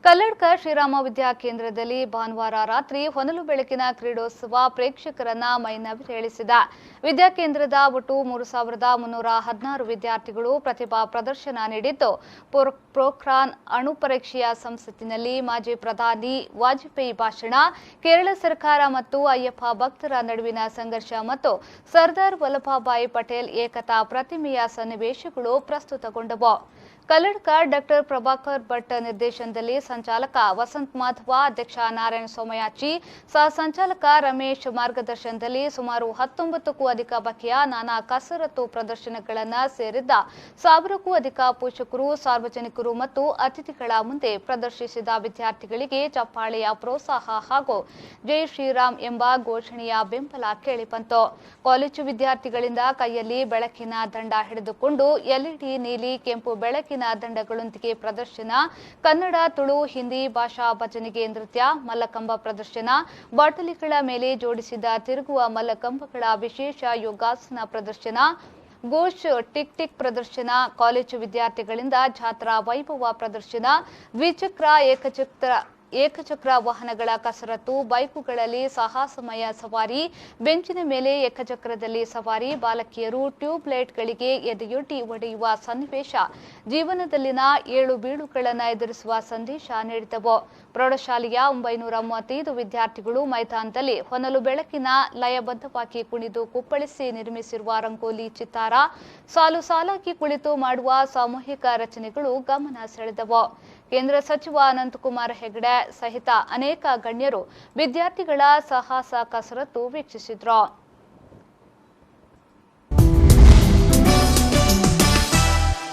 ಕಲ್ಲಡ್ಕ ಶ್ರೀರಾಮ ವಿದ್ಯಾ ಕೇಂದ್ರದಲ್ಲಿ ಭಾನುವಾರ ರಾತ್ರಿ ಹೊನಲು ಬೆಳಕಿನ ಕ್ರೀಡೋತ್ಸವ ಪ್ರೇಕ್ಷಕರನ್ನ ಮೈನವಿರೇಳಿಸಿದ. ವಿದ್ಯಾಕೇಂದ್ರದ ಒಟ್ಟು 3,316 ವಿದ್ಯಾರ್ಥಿಗಳು ಪ್ರತಿಭಾ ಪ್ರದರ್ಶನ ನೀಡಿದ್ದು, ಪೋಖ್ರಾನ್ ಅಣು ಪರೀಕ್ಷೆಯ ಸಂಸತ್ತಿನಲ್ಲಿ ಮಾಜಿ ಪ್ರಧಾನಿ ವಾಜಪೇಯಿ ಭಾಷಣ, ಕೇರಳ ಸರ್ಕಾರ ಮತ್ತು ಅಯ್ಯಪ್ಪ ಭಕ್ತರ ನಡುವಿನ ಸಂಘರ್ಷ ಮತ್ತು ಸರ್ದಾರ್ ವಲ್ಲಭಭಾಯಿ ಪಟೇಲ್ ಏಕತಾ ಪ್ರತಿಮೆಯ ಸನ್ನಿವೇಶಗಳು ಪ್ರಸ್ತುತಗೊಂಡವು. ಕಲ್ಲಡ್ಕ ಡಾಕ್ಟರ್ ಪ್ರಭಾಕರ್ ಭಟ್ ನಿರ್ದೇಶನದಲ್ಲಿ ಸಂಚಾಲಕ ವಸಂತ್ ಮಾಧವ, ಅಧ್ಯಕ್ಷ ನಾರಾಯಣ ಸೋಮಯಾಜಿ, ಸಹ ಸಂಚಾಲಕ ರಮೇಶ್ ಮಾರ್ಗದರ್ಶನದಲ್ಲಿ ಸುಮಾರು 19ಕ್ಕೂ ಅಧಿಕ ಬಗೆಯ ನಾನಾ ಕಸರತ್ತು ಪ್ರದರ್ಶನಗಳನ್ನು ಸೇರಿದ್ದ 1000ಕ್ಕೂ ಅಧಿಕ ಪೋಷಕರು, ಸಾರ್ವಜನಿಕರು ಮತ್ತು ಅತಿಥಿಗಳ ಮುಂದೆ ಪ್ರದರ್ಶಿಸಿದ ವಿದ್ಯಾರ್ಥಿಗಳಿಗೆ ಚಪ್ಪಾಳೆಯ ಪ್ರೋತ್ಸಾಹ ಹಾಗೂ ಜೈ ಶ್ರೀರಾಮ್ ಎಂಬ ಘೋಷಣೆಯ ಬೆಂಬಲ ಕೇಳಿಬಂತು. ಕಾಲೇಜು ವಿದ್ಯಾರ್ಥಿಗಳಿಂದ ಕೈಯಲ್ಲಿ ಬೆಳಕಿನ ದಂಡ ಹಿಡಿದುಕೊಂಡು ಎಲ್ಇಡಿ ನೀಲಿ ಕೆಂಪು ಬೆಳಕಿನ ದಂಡಗಳೊಂದಿಗೆ ಪ್ರದರ್ಶನ, ಕನ್ನಡ, ತುಳು, ಹಿಂದಿ ಭಾಷಾ ಭಜನೆಗೆ ನೃತ್ಯ, ಮಲ್ಲಕಂಬ ಪ್ರದರ್ಶನ, ಬಾಟಲಿಗಳ ಮೇಲೆ ಜೋಡಿಸಿದ ತಿರುಗುವ ಮಲ್ಲಕಂಬಗಳ ವಿಶೇಷ ಯೋಗಾಸನ ಪ್ರದರ್ಶನ, ಗೋಶ್ ಟಿಕ್ ಪ್ರದರ್ಶನ, ಕಾಲೇಜು ವಿದ್ಯಾರ್ಥಿಗಳಿಂದ ಜಾತ್ರಾ ವೈಭವ ಪ್ರದರ್ಶನ, ದ್ವಿಚಕ್ರ ಏಕಚಕ್ರ ವಾಹನಗಳ ಕಸರತ್ತು, ಬೈಕುಗಳಲ್ಲಿ ಸಾಹಸಮಯ ಸವಾರಿ, ಬೆಂಚಿನ ಮೇಲೆ ಏಕಚಕ್ರದಲ್ಲಿ ಸವಾರಿ, ಬಾಲಕಿಯರು ಟ್ಯೂಬ್ ಲೈಟ್ಗಳಿಗೆ ಎದೆಯೊಡ್ಡಿ ಒಡೆಯುವ ಸನ್ನಿವೇಶ ಜೀವನದಲ್ಲಿನ ಏಳು ಬೀಳುಗಳನ್ನು ಎದುರಿಸುವ ಸಂದೇಶ ನೀಡಿದವು. ಪ್ರೌಢಶಾಲೆಯ 935 ವಿದ್ಯಾರ್ಥಿಗಳು ಮೈದಾನದಲ್ಲಿ ಹೊನಲು ಬೆಳಕಿನ ಲಯಬದ್ಧವಾಗಿ ಕುಣಿದು ಕುಪ್ಪಳಿಸಿ ನಿರ್ಮಿಸಿರುವ ರಂಗೋಲಿ ಚಿತ್ತಾರ, ಸಾಲು ಸಾಲಾಗಿ ಕುಳಿತು ಮಾಡುವ ಸಾಮೂಹಿಕ ರಚನೆಗಳು ಗಮನ ಸೆಳೆದವು. ಕೇಂದ್ರ ಸಚಿವ ಅನಂತಕುಮಾರ್ ಹೆಗಡೆ ಸಹಿತ ಅನೇಕ ಗಣ್ಯರು ವಿದ್ಯಾರ್ಥಿಗಳ ಸಾಹಸ ಕಸರತ್ತು ವೀಕ್ಷಿಸಿದ್ರು.